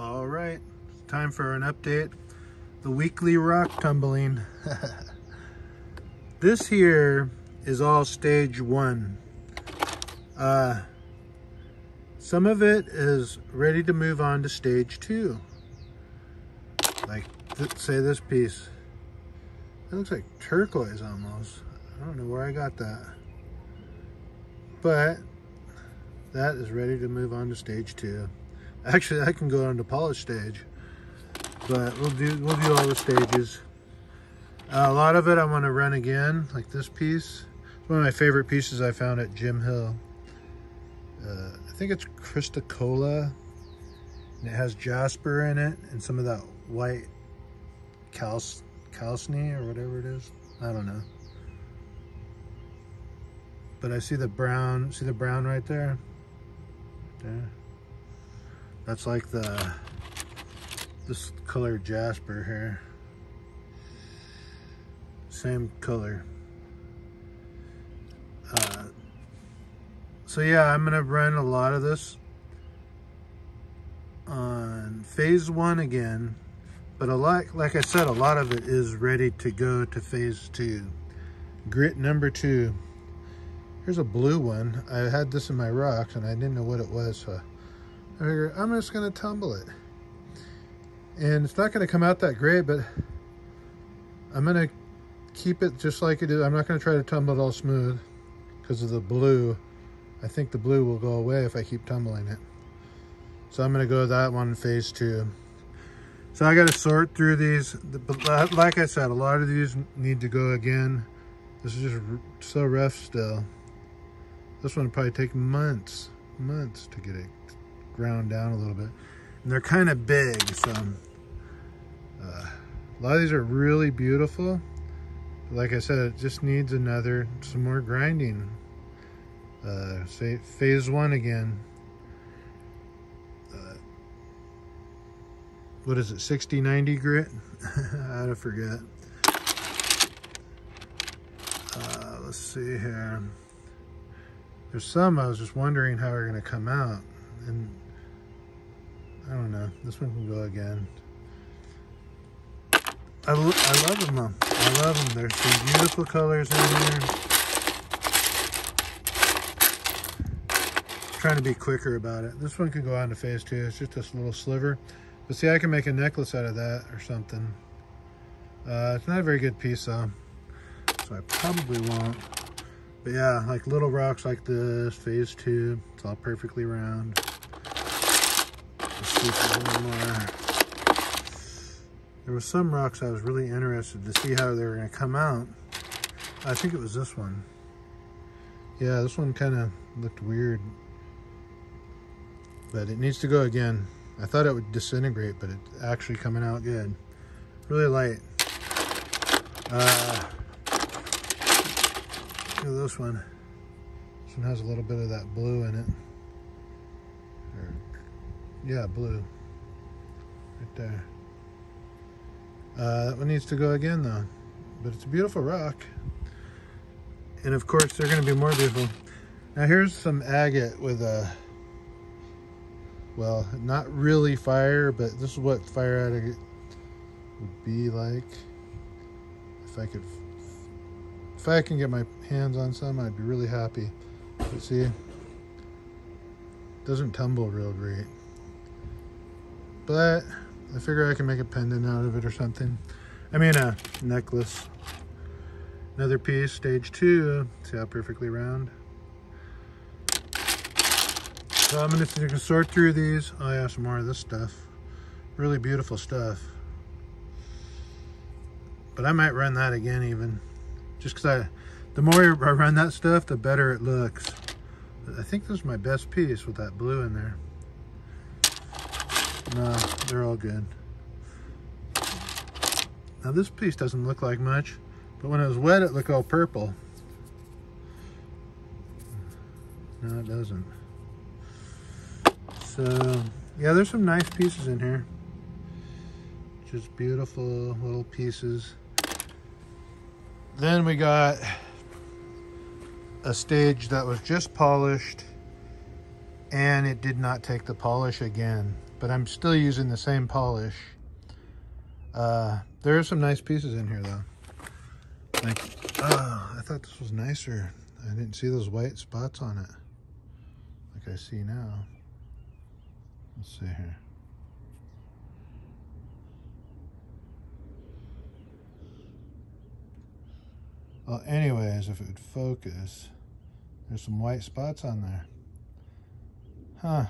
All right, time for an update. The weekly rock tumbling. This here is all stage 1. Some of it is ready to move on to stage 2. Like, say this piece. It looks like turquoise almost. I don't know where I got that. But that is ready to move on to stage 2. Actually, that can go on to polish stage. But we'll do all the stages. A lot of it I want to run again, like this piece. It's one of my favorite pieces I found at Jim Hill. I think it's Cristacola, and it has jasper in it and some of that white calcine or whatever it is. I don't know. But I see the brown. See the brown right there? There. That's like this color jasper here. Same color. So yeah, I'm gonna run a lot of this on phase 1 again, but like I said, a lot of it is ready to go to phase 2. Grit number 2. Here's a blue one. I had this in my rocks and I didn't know what it was, so I figured I'm just gonna tumble it. And it's not gonna come out that great, but I'm gonna keep it just like it is. I'm not gonna try to tumble it all smooth because of the blue. I think the blue will go away if I keep tumbling it. So I'm gonna go that one in phase 2. So I gotta sort through these. But like I said, a lot of these need to go again. This is just so rough still. This one will probably take months to get it ground down a little bit. And they're kind of big, so a lot of these are really beautiful. But like I said, it just needs some more grinding. Say phase 1 again. What is it, 60-90 grit? I forget. Let's see here. There's some I was just wondering how they're gonna come out, and I don't know. This one can go again. I love them though. I love them. There's some beautiful colors in here. Trying to be quicker about it. This one could go on to phase 2. It's just this little sliver. But see, I can make a necklace out of that or something. It's not a very good piece though, so I probably won't. But yeah, like little rocks like this, phase 2. It's all perfectly round. Let's see if there's any more. There was some rocks I was really interested to see how they were gonna come out. I think it was this one. Yeah, this one kind of looked weird. But it needs to go again. I thought it would disintegrate, but it's actually coming out good. Really light. Look at this one. This one has a little bit of that blue in it. Yeah, blue. Right there. That one needs to go again though. But it's a beautiful rock. And of course, they're gonna be more beautiful. Now here's some agate with a, well, not really fire, but this is what fire agate would be like. If I can get my hands on some, I'd be really happy. But see, it doesn't tumble real great. But I figure I can make a pendant out of it or something. I mean a necklace. Another piece, stage 2. See how perfectly round? So I'm gonna sort through these. Oh yeah, some more of this stuff. Really beautiful stuff. But I might run that again even. Just because the more I run that stuff, the better it looks. But I think this is my best piece with that blue in there. No, they're all good. Now this piece doesn't look like much, but when it was wet, it looked all purple. No, it doesn't. So, yeah, there's some nice pieces in here. Just beautiful little pieces. Then we got a stage that was just polished and it did not take the polish again, but I'm still using the same polish. There are some nice pieces in here though. Like, I thought this was nicer. I didn't see those white spots on it like I see now. Let's see here. Well, anyways, if it would focus, there's some white spots on there. Huh.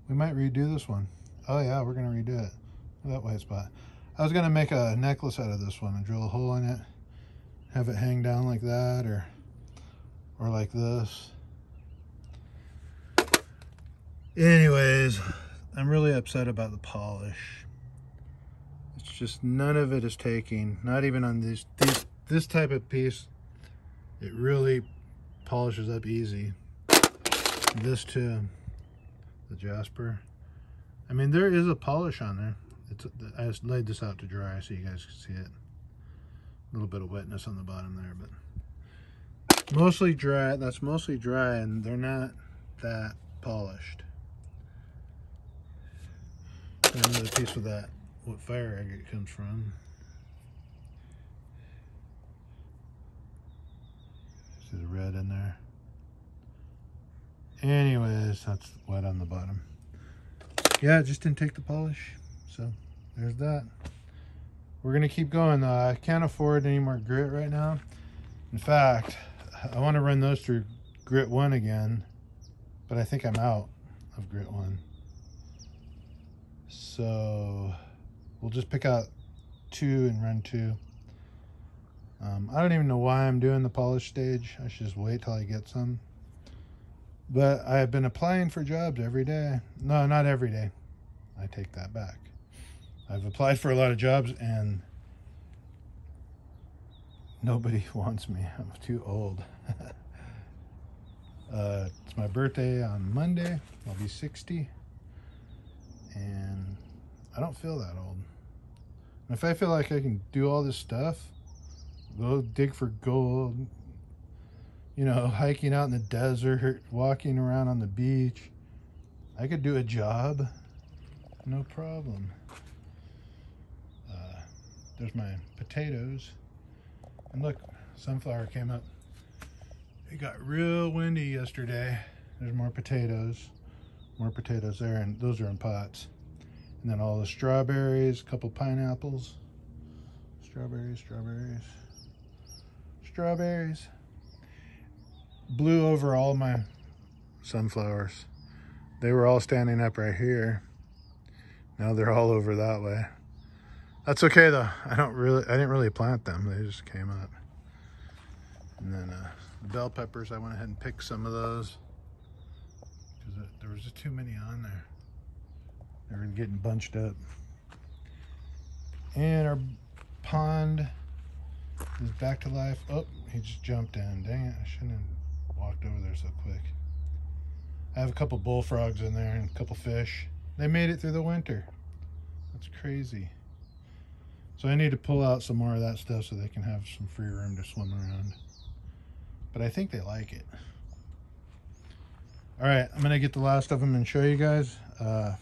We might redo this one. Oh yeah, we're gonna redo it. Look at that white spot. I was gonna make a necklace out of this one and drill a hole in it, have it hang down like that, or like this. Anyways, I'm really upset about the polish. It's just none of it is taking, not even on this type of piece. It really polishes up easy. This too, the Jasper. I mean, there is a polish on there. I just laid this out to dry so you guys can see it. A little bit of wetness on the bottom there, but mostly dry. That's mostly dry, and they're not that polished. Another piece of that, what fire agate comes from. See the red in there. Anyways, that's wet on the bottom. Yeah, it just didn't take the polish. So there's that. We're gonna keep going though. I can't afford any more grit right now. In fact, I want to run those through grit 1 again, but I think I'm out of grit 1. So we'll just pick out 2 and run 2. I don't even know why I'm doing the polish stage. I should just wait till I get some. But I have been applying for jobs every day. No, not every day. I take that back. I've applied for a lot of jobs and nobody wants me. I'm too old. It's my birthday on Monday. I'll be 60. And I don't feel that old. And if I feel like I can do all this stuff, go dig for gold, you know, hiking out in the desert, walking around on the beach, I could do a job, no problem. There's my potatoes. And look, sunflower came up. It got real windy yesterday. There's more potatoes there, and those are in pots. And then all the strawberries, a couple pineapples. Strawberries. Blew over all my sunflowers. They were all standing up right here. Now they're all over that way. That's okay though. I didn't really plant them. They just came up. And then bell peppers, I went ahead and picked some of those because there was just too many on there. They were getting bunched up. And our pond is back to life. Oh, he just jumped in. Dang it, I shouldn't have walked over there so quick. I have a couple bullfrogs in there and a couple fish. They made it through the winter. That's crazy. So I need to pull out some more of that stuff so they can have some free room to swim around. But I think they like it. All right, I'm gonna get the last of them and show you guys. I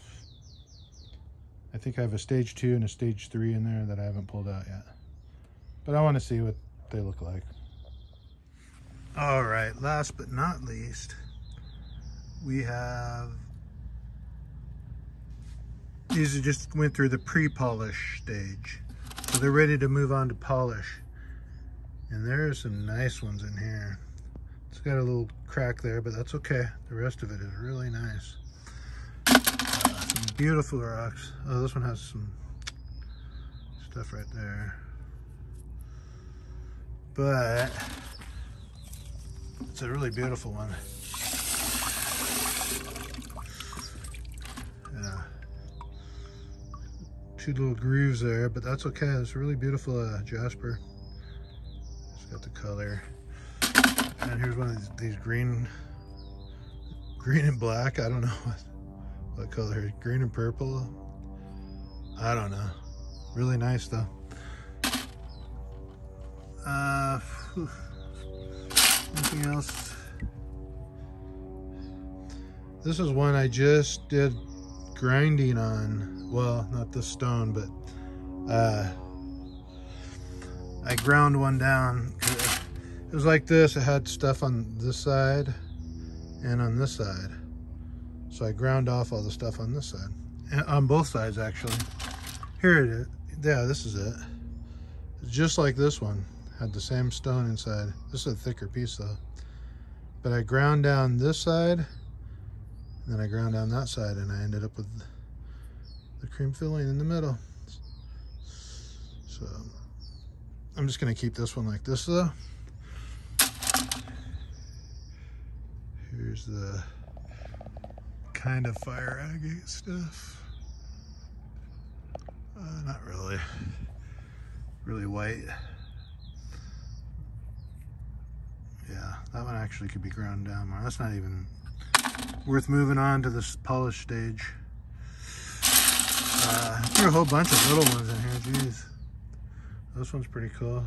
think I have a stage 2 and a stage 3 in there that I haven't pulled out yet. But I want to see what they look like. All right, last but not least, we have, these are just went through the pre-polish stage. So they're ready to move on to polish. And there are some nice ones in here. It's got a little crack there, but that's okay. The rest of it is really nice. Some beautiful rocks. Oh, this one has some stuff right there. But it's a really beautiful one. Yeah. 2 little grooves there, but that's okay. It's a really beautiful Jasper. It's got the color. And here's one of these green and black. I don't know what color. Green and purple. I don't know. Really nice though. Anything else? This is one I just did grinding on. Well, not this stone, but I ground one down. It was like this. It had stuff on this side and on this side. So I ground off all the stuff on this side. And on both sides, actually. Here it is. Yeah, this is it. It's just like this one. Had the same stone inside. This is a thicker piece though. But I ground down this side, and then I ground down that side, and I ended up with the cream filling in the middle. So I'm just gonna keep this one like this though. Here's the kind of fire agate stuff. Not really. Really white. Yeah, that one actually could be ground down more. That's not even worth moving on to this polish stage. Threw a whole bunch of little ones in here, geez. This one's pretty cool.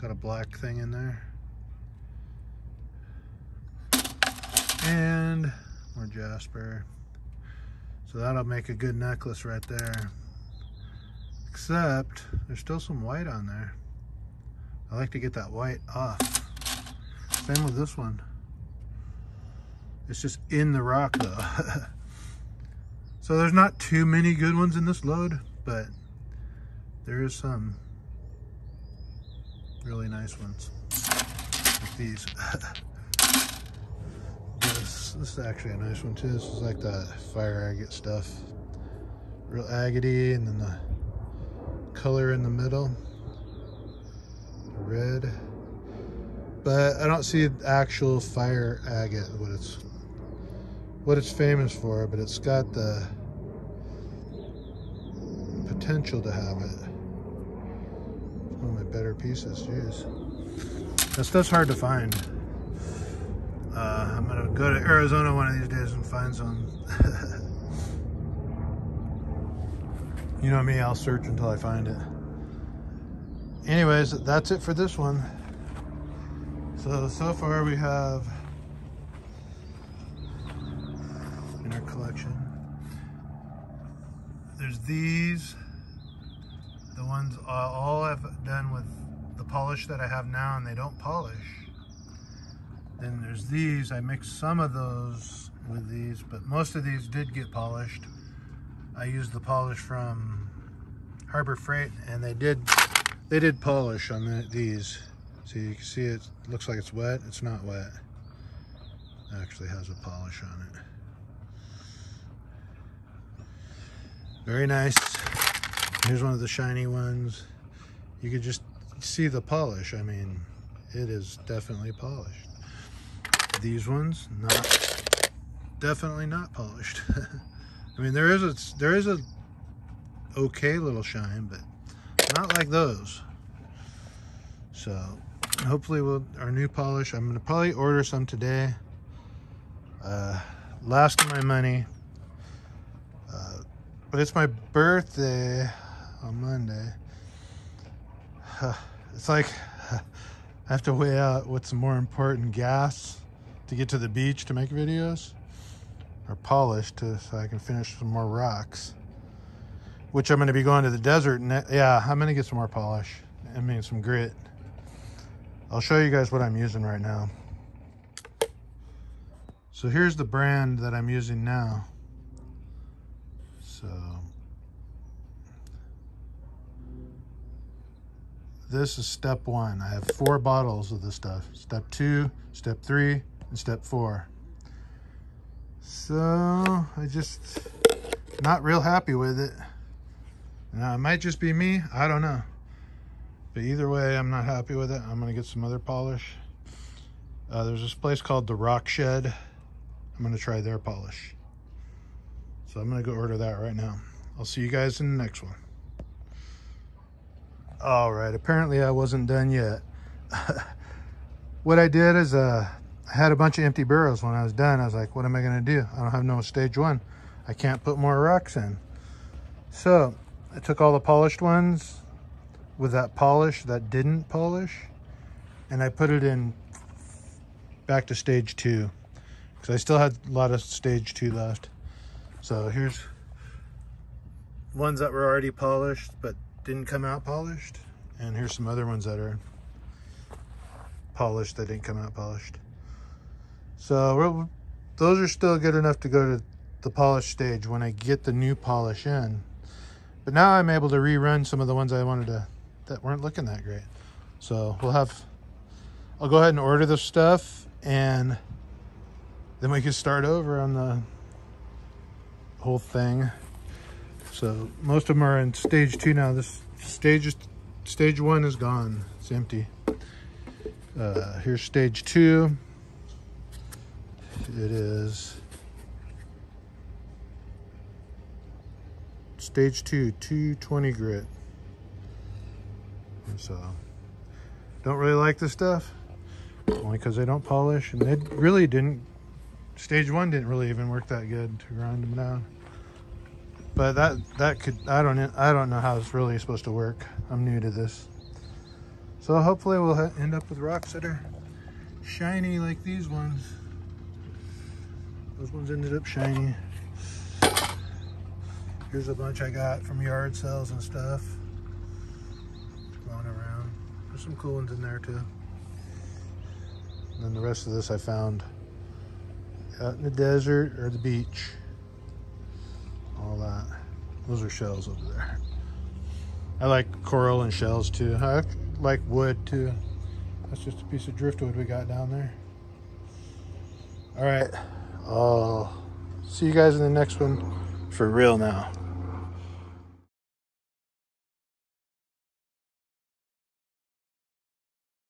Got a black thing in there. And more jasper. So that'll make a good necklace right there. Except there's still some white on there. I like to get that white off. Same with this one. It's just in the rock though. So there's not too many good ones in this load, but there is some really nice ones. Like these. This is actually a nice one too. This is like that fire agate stuff. Real agatey, and then the color in the middle. Red. But I don't see actual fire agate, what it's famous for, but it's got the potential to have it. One of my better pieces, jeez. That stuff's hard to find. I'm gonna go to Arizona one of these days and find some. You know me, I'll search until I find it. Anyways, that's it for this one. So far we have in our collection, there's these, the ones all I've done with the polish that I have now, and they don't polish. Then there's these, I mixed some of those with these, but most of these did get polished. I used the polish from Harbor Freight, and they did polish on these. So you can see it looks like it's wet. It's not wet. It actually has a polish on it. Very nice. Here's one of the shiny ones. You could just see the polish. I mean, it is definitely polished. These ones, definitely not polished. I mean, there is a okay little shine, but not like those. So hopefully our new polish, I'm gonna probably order some today. Last of my money. But it's my birthday on Monday. It's like I have to weigh out what's more important, gas to get to the beach to make videos, or polish so I can finish some more rocks, which I'm going to be going to the desert. Yeah, I'm going to get some more polish. I mean, some grit. I'll show you guys what I'm using right now. So here's the brand that I'm using now. So this is step 1. I have 4 bottles of this stuff. Step 2, step 3, and step 4. So I just not real happy with it. Now it might just be me, I don't know. But either way, I'm not happy with it. I'm gonna get some other polish. There's this place called the Rock Shed. I'm gonna try their polish. So I'm gonna go order that right now. I'll see you guys in the next one. All right, apparently I wasn't done yet. What I did is I had a bunch of empty barrels. When I was done, I was like, what am I gonna do? I don't have no stage 1. I can't put more rocks in. So I took all the polished ones with that polish that didn't polish, and I put it in back to stage 2. because I still had a lot of stage 2 left. So here's ones that were already polished but didn't come out polished, and here's some other ones that are polished that didn't come out polished. So those are still good enough to go to the polish stage when I get the new polish in. But now I'm able to rerun some of the ones I wanted to that weren't looking that great. So I'll go ahead and order the stuff, and then we can start over on the whole thing. So most of them are in stage 2 now. This stage 1 is gone. It's empty. Here's stage 2. It is stage 2, 220 grit. And so don't really like this stuff, only because they don't polish, and they really didn't. Stage 1 didn't really even work that good to grind them down. But that could, I don't know how it's really supposed to work. I'm new to this. So hopefully we'll end up with rocks that are shiny like these ones. Those ones ended up shiny. Here's a bunch I got from yard sales and stuff. Going around. There's some cool ones in there too. And then the rest of this I found out in the desert or the beach. All that. Those are shells over there. I like coral and shells too. I like wood too. That's just a piece of driftwood we got down there. All right. I'll see you guys in the next one for real now.